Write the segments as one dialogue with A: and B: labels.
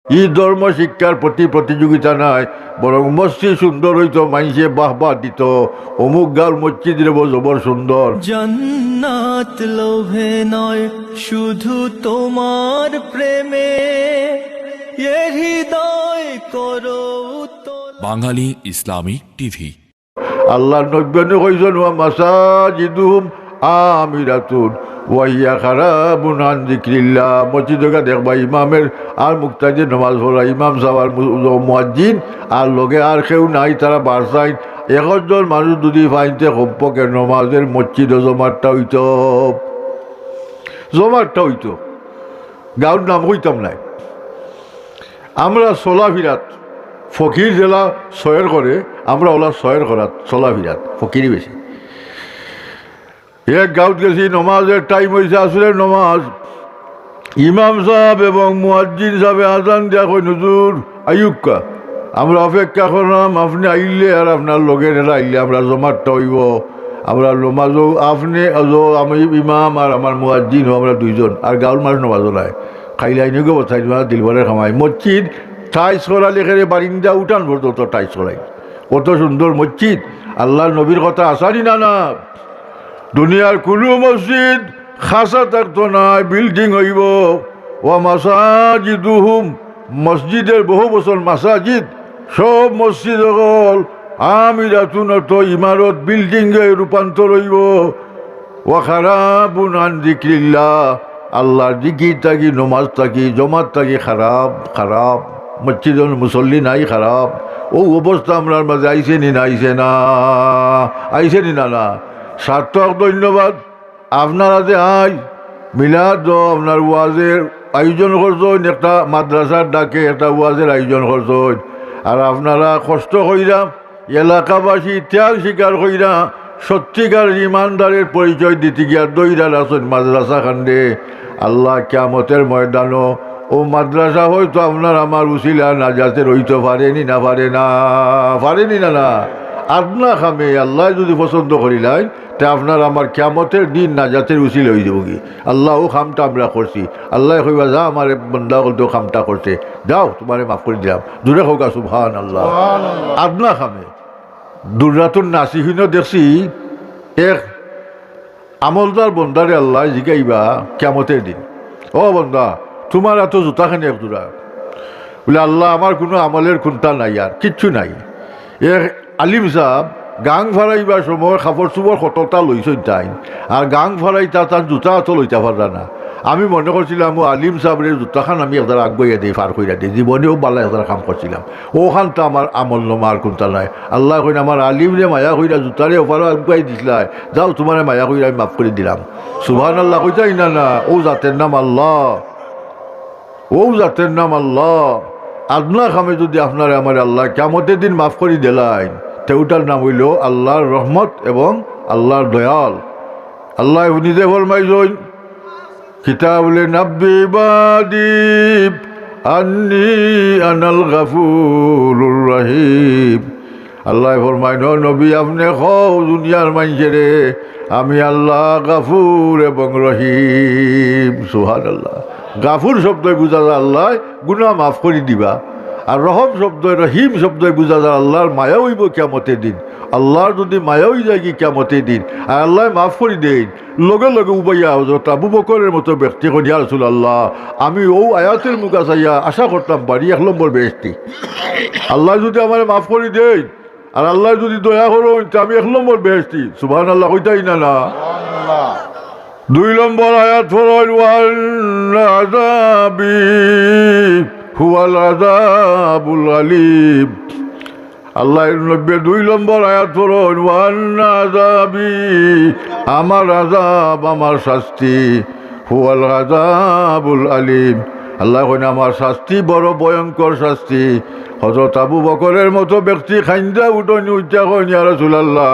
A: ই ধর্ম শিক্ষার প্রতি প্রতিযোগিতা নাই, বরং মসজিদ সুন্দর হইতো, মাইসে বাহবা দিত, অমুক গাঁর মসজিদ রে জবর সুন্দর।
B: জান্নাত লোভে নয় শুধু তোমার প্রেমে, এ হৃদয় করো উত্তোলন।
C: বাঙালি ইসলামিক টিভি।
A: আল্লাহ নব্যানু কইছেন ওয়া মাসাজিদুহুম আমিরাতুন ওয়া হিয়া খারাবুন আন যিকরিল্লাহ। মসজিদে দেখবা ইমামের আর মুক্তাদি নামাজ পড়া, ইমাম সাহেব আর মুয়াজ্জিন আর লগে আর কেউ নাই, তারা বারসাইন ১০০ জন মানুষ যদি ফাইনতে কমপক্ষে নমাজের মসজিদে জমাটটা হইতো, জমাটটা হইতো। গাঁর নাম হইতাম নাই। আমরা চলাফিরাত ফকির জেলা ছয়ের করে, আমরা ওলা ছয়ের করাত চলাফিরাত ফকিরই বেশি। এক গাঁত গেছি, নমাজের টাইম হয়েছে, আসলে নমাজ। ইমাম সাহেব এবং মুয়াজ্জিন সাহেব আজান দিয়া কই হুজুর আইয়ুক্কা, আমরা অপেক্ষা করলাম, আপনি আইলে আর আপনার লগের এরা আইলে আমরা জমাটটা হইব, আমরা নমাজও আপনি আমি ইমাম আর আমার মুয়াজ্জিন আমরা দুইজন, আর গাঁর মানুষ নমাজও নাই। খাইলে আইনকে বসাই দিলবারের খামাই মসজিদ টাইস করা লেখে বারিন্দা উঠান পর্যন্ত টাইস করাই, কত সুন্দর মসজিদ। আল্লাহ নবীর কথা আসারি না না, দুনিয়ার কোনো মসজিদ খাসা থাকতো না, বিল্ডিং হইব। ও মাসাজিদুহুম, মসজিদের বহু বছর মাসাজিদ, সব মসজিদ হল আমিরাতুন, তো ইমারত বিল্ডিংয়ে রূপান্তর হইব। ও খারাবুন আন যিকরিল্লাহ, আল্লাহর জিকির থাকি, নমাজ থাকি, জমাত থাকি খারাপ খারাপ, মসজিদের মুসল্লি নাই খারাপ। ও অবস্থা আমরার মাঝে আইসে নি না, আইসে না, আইসে নি না না। সার্থক ধন্যবাদ আপনারা যে আই মিলাদ আপনার ওয়াজের আয়োজন করছেন, একটা মাদ্রাসার ডাকে একটা ওয়াজের আয়োজন করছেন, আর আপনারা কষ্ট কইরা এলাকাবাসী ত্যাগ স্বীকার কইরা সত্যিকার ইমানদারের পরিচয় দিতে গিয়া দইরা আছেন মাদ্রাসা খান্ডে। আল্লাহ কিয়ামতের ময়দানও ও মাদ্রাসা হয়তো আপনার আমার উসিলা নাজাতে রইতে পারেনি না, পারে না, পারেনি না না। আপনা খামে আল্লাহ যদি পছন্দ করিলাই, তা আপনার আমার কিয়ামতের দিন নাজাতের উসিল হয়ে যাব কি। আল্লাহ ও খামটা আমরা করছি, আল্লাহ কইবা যা আমার বন্দা বলতে খামটা করতে যাও, তোমারে মাফ করে দিলাম, দূরে হোক সুবহানাল্লাহ। আপনা খামে দুর্রাতুন নাসিহীন দেখছি, এক আমলদার বন্দারে আল্লাহ জিগাইবা কিয়ামতের দিন, ও বন্দা তোমার এত জুতাখানি এক জোড়া, বলে আল্লাহ আমার কোনো আমলের খুন্তা নাই, আর কিচ্ছু নাই। এক আলিম সাহেব গাং ভাড়াইবার সময় কাপড় চুপড় কতটা লইছেন তাই, আর গাং ভাড়াইতা তার জুতা তো লইতে পারা না। আমি মনে করছিলাম ও আলিম সাহেবের জুতাখান আমি একদার আগুয়াইয়া দিই, পার কইরা দিই, জীবনেও বালা একদার কাম করছিলাম, ওখান তো আমার আমল নমা আর কোনটা নাই। আল্লাহ কইন আমার আলিম রে মায়া কইরা জুতারে ওপারও আগুয়াই দিছিলাই, যাও তোমার মায়া কইরা আমি মাফ করে দিলাম। সুবহানাল্লাহ কইতাই না না, ও জাতের নাম আল্লাহ, ও জাতের নাম আল্লাহ। আপনার খামে যদি আপনার আমার আল্লাহ কিয়ামতের দিন মাফ করে দিলাইন, তেউটার নাম হইল আল্লাহর রহমত এবং আল্লাহর দয়াল। আল্লাহ নিজে ফরমাইছেন কিতাবুলে নাব্বি ইবাদি আন্নি আনাল গাফুরুর রহিম। আল্লাহ ফরমায় নবী আপনি কও দুনিয়ার মানুষেরে আমি আল্লাহ গাফুর এবং রহিম। সুবহানাল্লাহ। গাফুর শব্দই বুঝা যায় আল্লাহ গুনাহ মাফ করে দিবা, আর রহম শব্দ রহিম শব্দই বুঝা যায় আল্লাহর মায়া হইব কিয়ামতের দিন। আল্লাহর যদি মায়া হয়ে যায় কি কিয়ামতের দিন, আর আল্লাহ মাফ করে দেন, লগে লগে উবাইয়া হযরত আবু বকরের মতো ব্যক্তি কই ইয়া রাসূলুল্লাহ আমি ও আয়াতের মুখা চাইয়া আশা করতাম বাড়ি 1 নম্বর বেহেশতি। আল্লাহ যদি আমার মাফ করে দেন আর আল্লাহ যদি দয়া করেন তা আমি 1 নম্বর বেহেশতি। সুবহানাল্লাহ কইতাই না না। 2 নম্বর আয়াত ফরল ওয়াল আযাবি হুয়াল আযাবুল আলীম। আল্লাহ 2 নম্বর আয়াত ফরল ওয়াল আযাবি আমার আযাব আমার শাস্তি, হুয়াল আযাবুল আলীম আল্লাহ কইন আমার শাস্তি বড় ভয়ঙ্কর শাস্তি। হযরত আবু বকরের মতো ব্যক্তি খাইন্দা উঠনি উচ্চা কইন ইয়া রাসূলুল্লাহ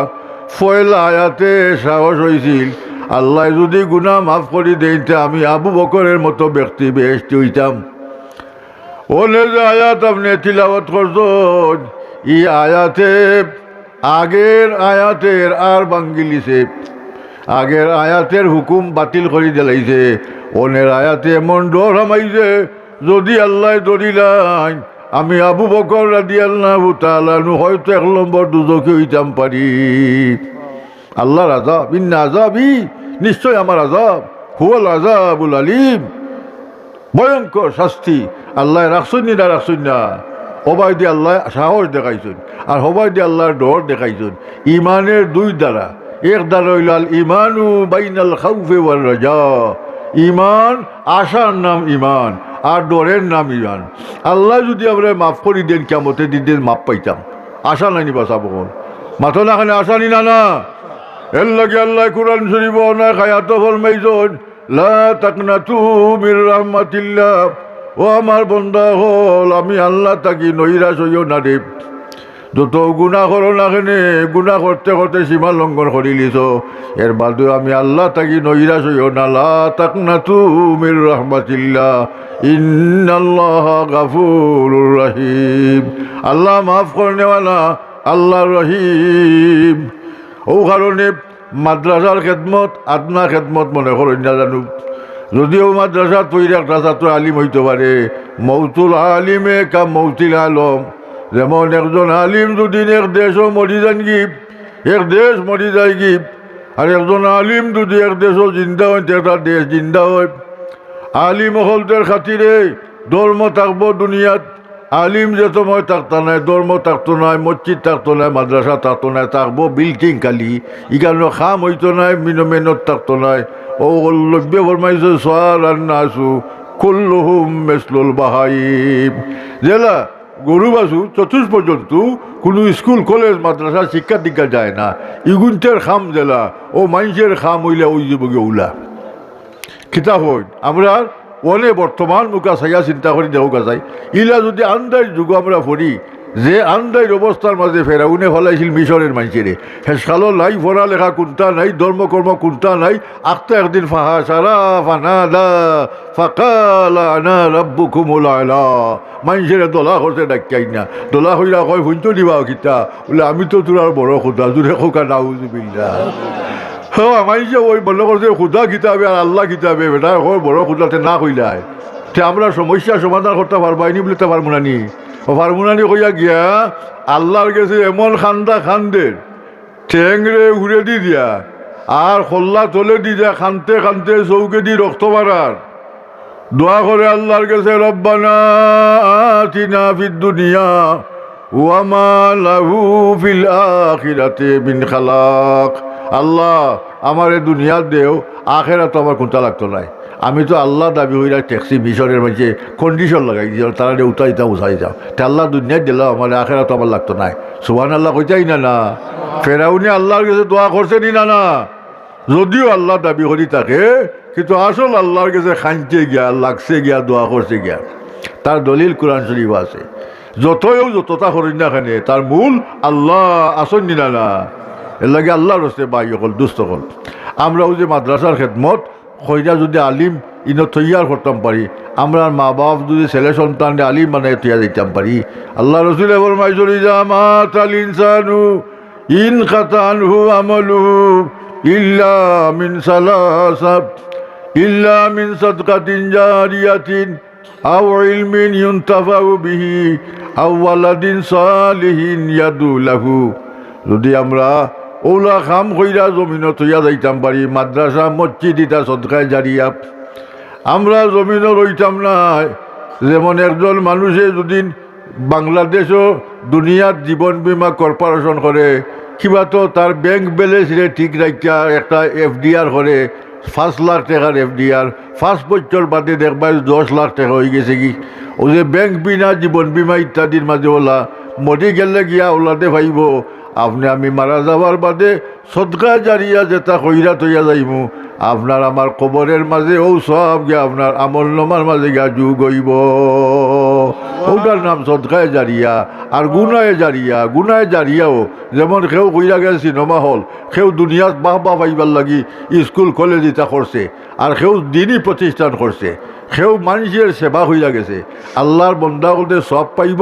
A: পয়লা আয়াতে সাহস হইছিল আল্লাহ যদি গুনাহ মাফ করে দেইতে আমি আবু বকরের মতো ব্যক্তি বেহেশতি হইতাম। ওনে যে আয়াত আপনি তিলাওয়াত করছেন এই আয়াতে আগের আয়াতের আর বাঙ্গিলিছে, আগের আয়াতের হুকুম বাতিল করে দিলাইছে। ওনের আয়াতে এমন ডর হামাইছে যদি আল্লাহ ধরিলাই আমি আবু বকর রাদিয়াল্লাহু তাআলা আনহু হয়তো 1 নম্বর দুজকে হইতাম পারি। আল্লাহর আযাব, ইন্না আযাবি, নিশ্চয় আমার আযাব, হুয়াল আযাবুল আলীম, ভয়ঙ্কর শাস্তি। আল্লাহ রাখছেন না রাখছেন না, হবাই দিয়ে আল্লাহ সাহস দেখাইছেন আর হবাই দিয়ে আল্লাহর ডর দেখাইছেন। ইমানের 2 দ্বারা, এক দ্বারা হইল আল ইমানু বাইনাল খাউফি ওয়ার রাজা, ইমান আশার নাম ইমান আর ডরের নাম ইমান। আল্লাহ যদি আমরা মাফ করি দেন, কিয়ামতের দিন মাফ পাইতাম। আশা নাইনি বাঁচাবো মাথা না খানে আশা নি না এর লাগে আল্লাহ কুরআন শরীফ না খায়াত ফরমাইছেন লা তাকনাতু মির রাহমাতিল্লাহ, ও আমার বন্দা হল আমি আল্লাহ তাকি নৈরাশ হইও না রে। যত গুণা করো না কেনে, গুণা করতে করতে সীমা লঙ্ঘন করি লিছ, এর বাদেও আমি আল্লাহ তাকি নৈরাশ হইও না। লা তাকনাতু মির রাহমাতিল্লাহ ইন্নাল্লাহা গাফুরুর রহিম, আল্লাহ মাফ করনেওয়ালা, আল্লাহ রহিম। ও কারণে মাদ্রাসার খেদমত আত্মা খেদমত মনে করেন না জানো। যদিও মাদ্রাসা তৈরি একটা ছাত্র আলিম হইতে পারে, মৌতুল আলিমে কা মৌতিল আলম। যেমন একজন আলিম যদি এক দেশও মরি যান গিপ, এক দেশ মরি যায় গিপ, আর একজন আলিম যদি এক দেশও জিন্দা হয়, একটা দেশ জিন্দা হয়। আলিম হলদের খাতিরে ধর্ম থাকবো দুনিয়াত, আলিম যে সময় থাকতো নাই, ধর্ম থাকতো নাই, মসজিদ থাকতো নাই, মাদ্রাসা থাকতো নাই, থাকবো বিল্ডিং খালি, ইকানো খাম হইতো নাই, মেহনত থাকতো নাই। ও লব্য ফরমাইছে সালান নাসু কুল্লুহুম মিসলুল বাহাইম, জেলা গরু বাছু চতুর্থ পর্যন্ত কোনো স্কুল কলেজ মাদ্রাসা শিক্ষা দীক্ষা যায় না। ইগুন্তের খাম জেলা ও মানুষের খাম হইলে ওই যুবকে উলা কিতাব হই। আমরা ওনে বর্তমান মুখা চাইয়া চিন্তা করি দেখা যায়, ইলা যদি আন্দাজ যুগ আমরা পড়ি যে আন্দাজ অবস্থার মাঝে ফেরাউনে ফলাইছিল মিশরের মানুষেরে, হেসকালো নাই, পড়ালেখা কোনটা নাই, ধর্মকর্ম কোনটা নাই। আখতা একদিন ফাহা সারা ফানাদা ফাকালা আনা রাব্বুকুমুল আলা, মানুষেরে দলা করতে ডাকাই না, দলা হইরা কয় শুনতো দিবা কিতা বলে আমি তো তোর আর বড় খোদা, জোরে খোকা নাউজুবিল্লাহ। হ্যাঁ মানুষে ওই মনে করছে খুদা কিতাবে আর আল্লাহ কিতাবে, বেটা ওই বড় খুদাতে না কইলাই তে আমরা সমস্যা সমাধান করতে পারবাইনি বলে তো পারবো নানি। পারবো নানি কইয়া গিয়া আল্লাহর কাছে এমন খান্দা খান্দের ঠেংরে উড়ে দি দিয়া আর খোল্লা তলে দি দিয়া খানতে খানতে চৌকে দি রক্ত বাড়ার দোয়া করে আল্লাহর কাছে রব্বানা আতিনা ফিদ দুনিয়া ওয়া মা লাহু ফিল আখিরাতি মিন খালাক। আল্লাহ আমার এই দুনিয়ার দেও, আখেরাত আমার কোনটা লাগতো নাই। আমি তো আল্লাহ দাবি হইলা ট্যাক্সি মিশরের মাঝে কন্ডিশন লাগাই দিও, তারা উঠাই যাও উঠাই যাও, তে আল্লাহ দুনিয়ার দিল আমার আখেরাত আমার লাগতো নাই। সুবহানাল্লাহ কইতাই না না। ফেরাউনি আল্লাহর কাছে দোয়া করছে নি না না, যদিও আল্লাহ দাবি করি থাকে, কিন্তু আসল আল্লাহর কাছে খাইতে গিয়া লাগছে গিয়া দোয়া করছে গিয়া। তার দলিল কোরআন শরীফ আছে। যতও যতটা করেন না খানে তার মূল আল্লাহ আসন নি না না। এর লাগে আল্লাহর হচ্ছে বাই হল দুস্থ হল। আমরাও যে মাদ্রাসার খেদমত খৈরা যদি আলিম ইন তৈয়ার করতাম পারি, আমরা মা বাপ যদি ছেলে সন্তান আলিম মানে তৈয়া দিতাম পারি। আল্লাহ রসুল ফরমাইছেন ইযা মাতাল ইনসানু ইন খাতানহু আমালুহু ইল্লা মিন সালাসাত ইল্লা মিন সাদকাতিন জারিয়াতিন আও ইলমিন ইউনতাফাউ বিহি আও ওয়ালাদিন সালিহিন ইয়াদু লাহু। যদি আমরা ওলা খাম কইরা জমিন তৈয়া যাইতাম পারি, মাদ্রাসা মসজিদ ইটা সদকায় জারিয়া, আমরা জমিনও রইতাম না। যেমন একজন মানুষে যদি বাংলাদেশও দুনিয়ার জীবন বীমা কর্পোরেশন করে, কিবা তো তার ব্যাংক ব্যালেন্সে ঠিক রাখিয়া একটা FDR করে 5 লাখ টাকার FDR, 5 বছর বাদে দেখবা 10 লাখ টাকা হয়ে গেছে কি। ও যে ব্যাংক বিনা জীবন বীমা ইত্যাদির মাঝে ওলা মরি গেলে গিয়া ওলাতে ভাইব আপনি আমি মারা যাওয়ার বাদে সদকা জারিয়া যেটা কইরা তৈয়া যাইব, আপনার আমার কবরের মাঝে ও সব গিয়া আপনার আমল নমার মাঝে গিয়া যুগ হইব। ওটার নাম সদকায় জারিয়া। আর গুনায় জারিয়া, গুনায় জারিয়াও যেমন কেউ কইরা গেল সিনেমা হল, কেউ দুনিয়াত বাহ বাহ পাইবার লাগি স্কুল কলেজ ইটা করছে, আর কেউ দিনই প্রতিষ্ঠান করছে, কেউ মানুষের সেবা হইয়া গেছে। আল্লাহর বন্দা বলতে সব পাইব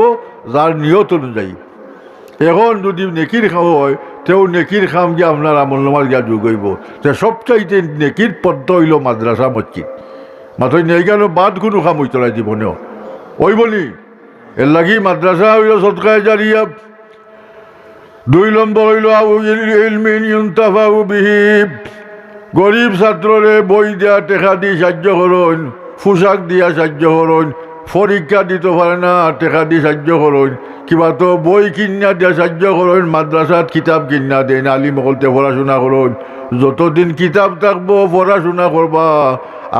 A: যার নিয়ত অনুযায়ী। এখন যদি নেকির খাম হয় তেও নেকির খাম গিয়ে আপনার আমল নামাজ গিয়া যোগ হইব। তো সবচাইতে নেকির পদ্ম হইল মাদ্রাসা মসজিদ। মাত্র নেই গেল বাদ কোনো খাম হইত না জীবনেও। ওই বলি এর লাগি মাদ্রাসা হইল সদকায়ে জারিয়া। 2 নম্বর হইল ইলমিন ইউনতাফাউ বিহি, গরিব ছাত্ররে বই দিয়া টেকা দি সাহায্য করুন, পোশাক দিয়া সাহায্য করুন, পরীক্ষা দিতে পারে না টেকা দি সাহায্য করুন, কিবা তো বই কিনা দিয়া সাহায্য করুন, মাদ্রাসাত কিতাব কিনা দেন, আলিম হলতে পড়াশোনা করুন। যতদিন কিতাব থাকবো পড়াশোনা করবা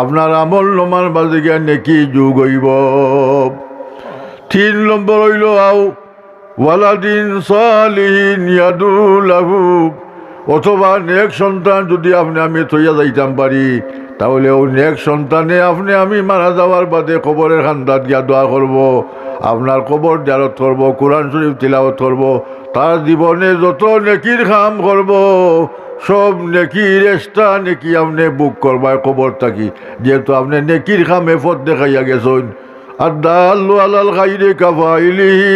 A: আপনার আমল নমার বাজে গিয়া নেকি যুগ হইব। 3 নম্বর হইল ওয়ালাদিন সালিহিন ইয়াদু লাহু, অথবা নেক সন্তান যদি আপনি আমি থইয়া যাইতাম পারি, তাহলে ও নেক সন্তানে আপনি আমি মারা যাওয়ার বাদে কবরের খান্দাত গিয়া দোয়া করব, আপনার কবর জারত করব, কোরআন শরীফ তিলাওয়াত করব, তার জীবনে যত নেকির কাম করব সব নেকির এক্সট্রা নেকি আপনি বুক করবার কবর থাকি, যেহেতু আপনি নেকির কামে পথ দেখাইয়া গেছেন। আদাল্লু আলাল খাইরি কাফাইলিহি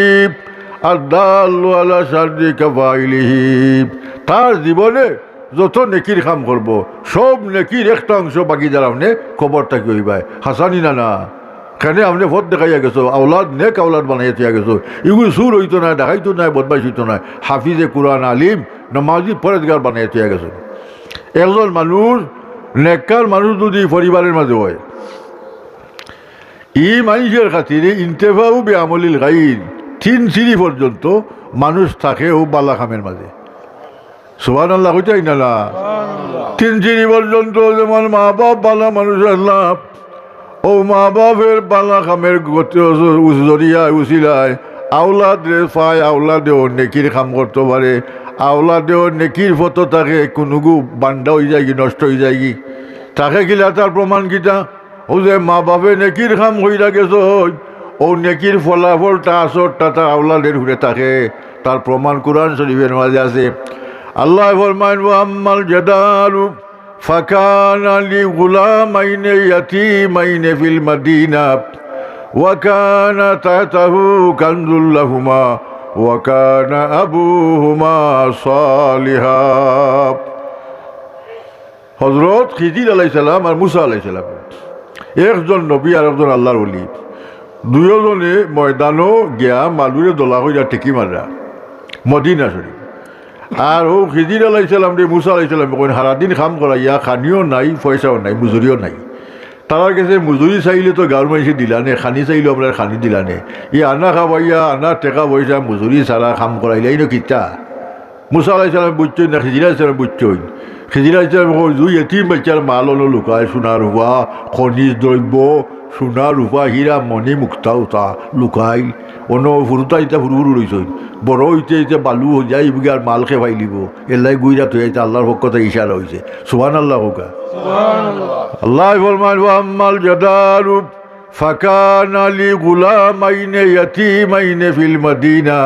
A: আদাল্লু আলা শাররি কাফাইলিহি, তার জীবনে যত নেকির কাম করব সব নেকির একটা অংশ বাকি যারা আপনি খবর থাকি হইবাই। হাসানি না না কেন আপনি ভোট দেখাইয়া গেছো, আওলাদ নেক আওলাদ বানাইয়া দিয়া গেছো, এগুলো সুর হইতো না, দেখাইতো না, বদমাইশ হইতো না, হাফিজে কুরআন আলিম নামাজি পরেজগার বানাইয়া দিয়া গেছো। একজন মানুষ নেককার মানুষ যদি পরিবারের মাঝে হয়, ই মানুষের খাতিরে ইন্তেফাউ বে আমলিল গাইর 3 সিঁড়ি পর্যন্ত মানুষ থাকে ও বালা খামের মাঝে। সুবহানাল্লাহ হইতাই না না? 3 সিঁড়ি পর্যন্ত যেমন মা বাপ বালা মানুষের লাভ, ও মা বাপের বালা খামের জরিয়ায় উচিলায় আওলাদে পায়, আওলাদেও নেকির কাম করতে পারে, আওলাদেও নেকির ফটো থাকে, কোনো বান্ডা হয়ে যায় কি নষ্ট হয়ে যায় কি তাকে গিলা তার প্রমাণ কিটা ও যে মা বাপে নেকির কাম হইয়া গেছ, ও নেকির ফলাফলটা আসরটা তার আওলাদের ঘুরে থাকে, তার প্রমাণ কোরআন শরীফের মাঝে আছে। আল্লাহ ফরমায়েন ওয়া আম্মাল জাদালু ফাকানা লিগুলামাইনি ইয়াতীমাইনি ফিল মাদিনা ওয়া কানা তাহতাহু কানজুল লাহুমা ওয়া কানা আবুহুমা সালিহা। হযরত খিজির আলাইহিস সালাম আর মুসা আলাইহিস সালাম, একজন নবী আর একজন আল্লাহর ওলি, দুজনে ময়দানও গিয়া মালুরে দোলা হইয়া টেকি মারা মদিনা শরীফ। আর ও খিজির আলাইহিস সালাম রে মুসা আলাইহিস সালাম সারাদিন কাম করাইয়া, খানিও নাই, পয়সাও নাই, মজুরিও নাই। তার কাছে মজুরি চাইলে তো গাঁর মানুষে দিলানে, খানি চাইলেও আপনার খানি দিলানে, ই আনা খাবাইয়া আনা টেকা পয়সা মজুরি ছাড়া কাম করাইলে এই কিতা। মুসা আলাইহিস সালাম বুঝছেন না, খিজির আলাইহিস সালাম বুঝছেন। খিজির আলাইহিস সালাম দুই এতিম বাচ্চার মাল হলো লুকায়, সোনা রূপা খনিজ দ্রব্য, সোনা রূপা হীরা মণি মুক্তা উতা লুকাই, অন্য ফুরুতা ইতা ফুরু ফুরু রইছেন, বড় হইতে হইতে বালু হয়ে যায় আর মাল খেপাই লিব, এলাই গুইরা তো হইতে আল্লাহর পক্ষতে ইশারা হয়েছে। সুবহানাল্লাহ হোকা। আল্লাহ ফরমান ওয়া আম্মাল জাদালু ফাকানা লিগুলামাইনি ইয়াতীমাইনি ফিল মাদিনা,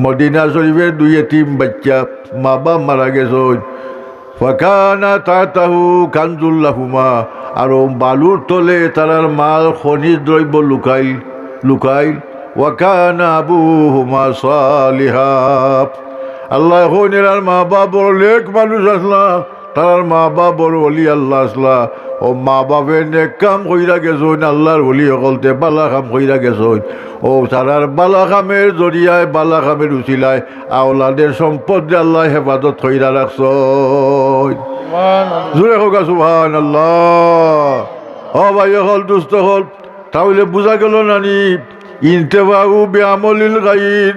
A: মদিনা শরীফের 2 এতিম বাচ্চা, মা বাপ মারা গেছেন। ফাকানা তাহতাহু কানজুল লাহুমা, আর বালুর তলে তারার মাল খনিজ দ্রব্য লুকাইল। ওয়া কানা আবুহুমা সালিহা, আল্লাহ হইনার মা বাপ বড় লেক মানুষ আসলা, তার মা বাপ বড় ওলি আল্লাহ আসলা, ও মা বাপে নেক কাম কইরা গেছেন, আল্লাহর ওলি সকলতে বালা কাম কইরা গেছেন, ও তারার বালা কামের জরিয়ায় বালা কামের উচিলায় আওলাদের সম্পদ আল্লাহ হেফাজত কইরা রাখছ। জোরে হোক সুবহানাল্লাহ। ও ভাই হল দুস্থ হল, তাহলে বোঝা গেল নানি ইন্তেফাউ বিআমলিল গায়র,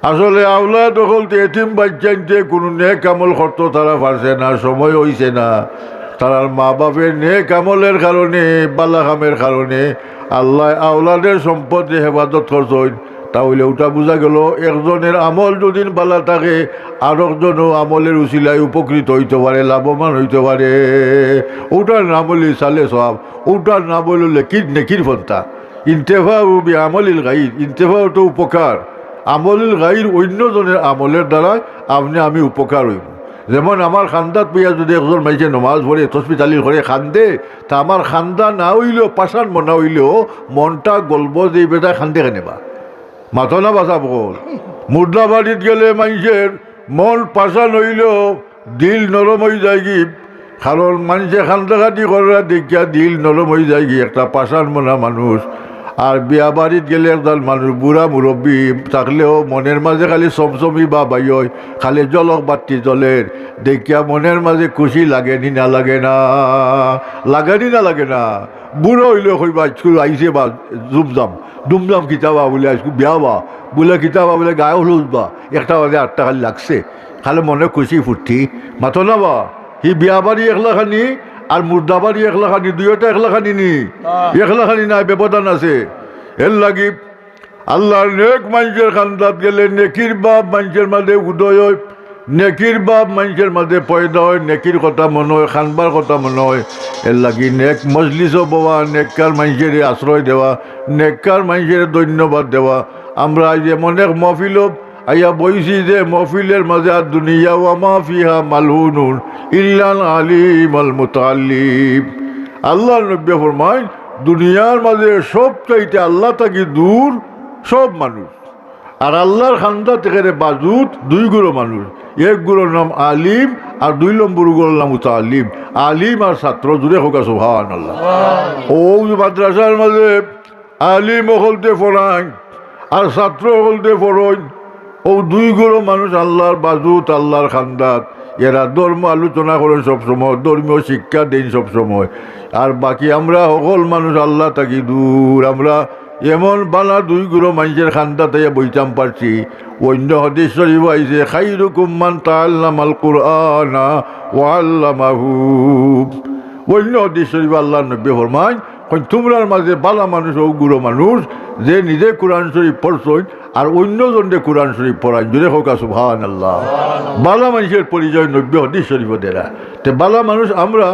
A: আসলে আওলাদ হলতে এতিম বাচ্চাইতে কোনো নেক আমল করতে তারা পারছে না, সময় হইছে না। তারার মা বাপের নেক আমলের কারণে, বালা কামের কারণে আল্লাহ আওলাদের সম্পদে হেফাজত করছেন। তাহলে ওটা বোঝা গেল একজনের আমল যদি বালা থাকে আর একজনও আমলের উচিলায় উপকৃত হইতে পারে, লাভবান হইতে পারে। ওটার নাম হলি সালে সব, ওটার নাম হইল নেকির পন্থা। ইন্তেফাউ বিআমলিল গায়র, ইন্তেফাউ তো উপকার, আমলিল গায়র অন্যজনের আমলের দ্বারা আপনি আমি উপকার হইব। যেমন আমার খান্দাত পেয়া যদি একজন মাইছে নমাজ পড়ে তসবি তালিল করে খান্দে, তা আমার খান্দা না হইলেও পাশান মনা হইলেও মনটা গল্প যে বেটা খান্দে কেনেবা মাথা না বাসা বল। মুর্দা বাড়িত গেলে মানুষের মন পাশান হইলেও দিল নরম হয়ে যায় কি, কারণ মানুষে খান্দাখাটি করা দেখিয়া দিল নরম হয়ে যায় কি। একটা পাশান মনা মানুষ আর বিয়া বাড়িত গেলে একদল মানুষ বুড়া মুরব্বী থাকলেও মনের মাঝে খালি চমচমি বা বাই হয়, খালি জলক বাতি জলের দেখিয়া মনের মাঝে খুশি লাগেনি না লাগে না, লাগেনি না লাগে না। বুড়ো হইলে কইবা স্কুল আইসে বা জুমজাম দুমজাম কিতাবা বলে আজকে বিয়া বা বলে কিতাবা বলে গায়ে হলুদ বা 1টা বাজে 8টা খালি লাগছে, খালি মনে খুশি ফুর্তি মাথো না বা। হি বিয়া বাড়ি একলাখানি আর মুর্দা বাড়ি একলাখানি, দুইটা একলাখানি নি, একলাখানি নাই, ব্যবধান আছে। এর লাগি আল্লাহর নেক মানুষের খান্দাত গেলে নেকির বাপ মানুষের মাঝে উদয় হয়, নেকির বাপ মানুষের মাঝে পয়দা হয়, নেকির কথা মনে হয়, খানবার কথা মনে হয়। এর লাগি নেক মজলিসও বওয়া, নেককার মানুষের আশ্রয় দেওয়া, নেককার মানুষের ধন্যবাদ দেওয়া। আমরা আজ এমন এক মহফিল আইয়া বইছি যে মহফিলের মাঝে আর দুনিয়া ওয়ামা ফিহা মালহুনুন ইল্লাল আলিম আল মুতাল্লিম। আল্লাহ নবী ফরমায় দুনিয়ার মাঝে সব চাইতে আল্লাহ থাকি দূর সব মানুষ, আর আল্লাহর খান্দা থেকে বাজুত 2 গুরু মানুষ, এক গুরুর নাম আলিম আর 2 নম্বর গুরুর নাম মুতাল্লিম। আলিম আর ছাত্র জুড়ে হোক সুবহানাল্লাহ। ও মাদ্রাসার মাঝে আলিম হলতে ফরান আর ছাত্র হলতে ফরন, ও 2 গুরু মানুষ আল্লাহর বাজুত, আল্লাহর খান্দাত। এরা ধর্ম আলোচনা করেন সবসময়, ধর্মীয় শিক্ষা দেন সবসময়। আর বাকি আমরা সকল মানুষ আল্লাহ থাকি দূর। আমরা এমন বালা 2 গুরু মানুষের খান্দা তাইয়া বইতাম পারছি। অন্য হাদিস শরীফ আইছে খাইরুকুম মান তাআল্লামাল কুরআনা ওয়া আল্লামাহু। অন্য হাদিস শরীফ আল্লাহ নবী ফরমায় তোমরার মাঝে বালা মানুষ ও গুরু মানুষ যে নিজে কোরআন শরীফ পড়ছই আর অন্যজনকে কোরআন শরীফ পড়ায়, জুড়ে হোক সুবহানাল্লাহ। বালা মানুষের পরিচয় নব্বী হাদিস শরীফ দেরা। তে বালা মানুষ আমরা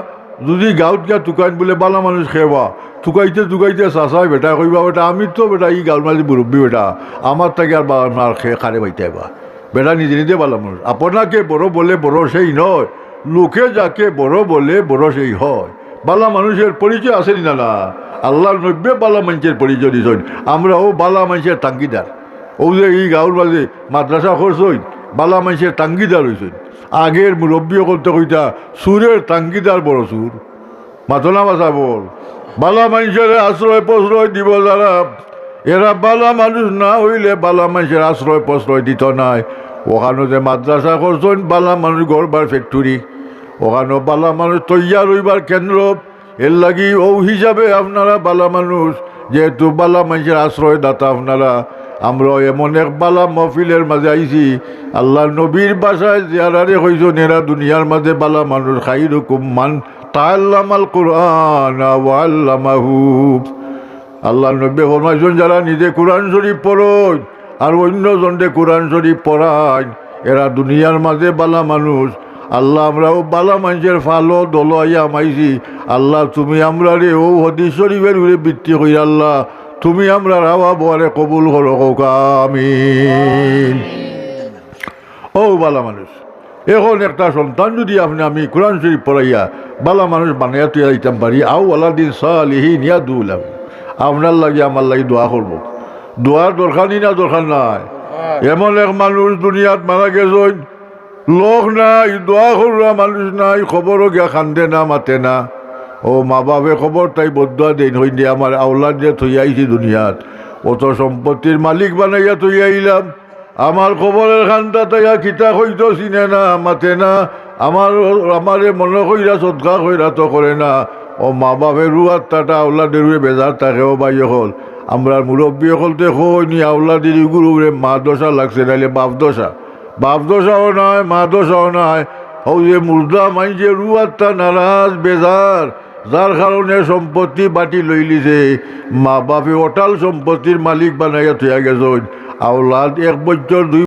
A: যদি গাঁৱত গিয়া তুকাইন বলে বালা মানুষ খেবা তুকাইতে তুকাইতে চাচাই বেটা কইবা বেটা আমি তো বেটা ই গাঁৱৰ মাঝে মুরব্বী বেটা আমার তাকে আর বাবার খেয়ে খারে পাইতে বা বেটা নিজে নিজে বালা মানুষ। আপনাকে বড় বলে বড় সেই নয়, লোকে যাকে বড় বলে বড় সেই হয়। বালা মানুষের পরিচয় আছে না না? আল্লাহর নব্বী বালা মানুষের পরিচয় দিছেন। আমরা ও বালা মানুষের টাঙ্গিদার। ও যে এই গাঁৱৰ মাঝে মাদ্রাসা করছই বালা মানুষের টাঙ্গিদার হয়েছেন। আগের মুরব্বী করতে কইতা সুরের টাঙ্গিদার বড় সুর, মাথনা বাসা বল। বালা মানুষের আশ্রয় প্রশ্রয় দিব যারা, এরা বালা মানুষ না হইলে বালা মানুষের আশ্রয় প্রশ্রয় দিত নাই। ওখানে যে মাদ্রাসা করছেন বালা মানুষ গড়বার ফ্যাক্টরি, ওখানে বালা মানুষ তৈয়ার হইবার কেন্দ্র। এর লাগি ও হিসাবে আপনারা বালা মানুষ, যেহেতু বালা মানুষের আশ্রয় দাতা আপনারা, আমরা এমন এক বালা মহফিলের মাঝে আইছি। আল্লাহ নবীর বাসায় যারারে হইছেন এরা দুনিয়ার মাঝে বালা মানুষ। খাইরুকুম মান তাআল্লামাল কুরআনা ওয়া আল্লামাহু। আল্লাহ নবী ফরমাইছেন যারা নিজে কোরআন শরীফ পড়েন আর অন্যজনকে কোরআন শরীফ পড়ায় এরা দুনিয়ার মাঝে বালা মানুষ। আল্লাহ আমরাও বালা মানুষের ফালো দলাইয়া মাইছি। আল্লাহ তুমি আমরা রে ও হাদিস শরীফের উপরে ভিত্তি করি আল্লাহ তুমি আমরা রাওয়া বোয়ারে কবুল করো আমিন। ও বালা মানুষ, এখন একটা সন্তান যদি আমি কোরআন শরীফ পড়াইয়া বালা মানুষ বানাইয়া তুই দিতাম পারি, আও আলাদিন সালিহিন ইয়াদুলাম, আপনার লাগে আমার লাগে দোয়া করবো। দোয়ার দরকার নি না? দরকার নাই। এমন এক মানুষ দুনিয়াত মারা গেছেন, লোক নাই, দোয়া কররা মানুষ নাই, খবরও গিয়া খান্দে না, মাতে না। ও মা বাপে খবর তাই বদুয়া দেন হইনি আমার আওলাদ যে থই আইছি দুনিয়াত, অত সম্পত্তির মালিক বানাইয়া থই আইলাম, আমার খবরের খানটা তাইয়া খিতা হইতো চিনে না, মাতে না, আমারে মনে কইরা সদকা কইরা তো করে না। ও মা বাপের রুয়ার তাটা আওলাদের বেজার থাকেও বাই হল। আমরা মুরব্বী হলতে কইনি আওলাদের গুরুরে মা দশা লাগছে, নাইলে বাপ দশা। বাপ দশাও নাই, মা দশাও নাই। ও যে মুর্দা মাইজে রুয়ারটা নারাজ বেজার, যার কারণে সম্পত্তি বাটি লই লিছে। মা বাপে অটাল সম্পত্তির মালিক বানাইয়া থইয়া গেছেন, আওলাদ 1 বছর 2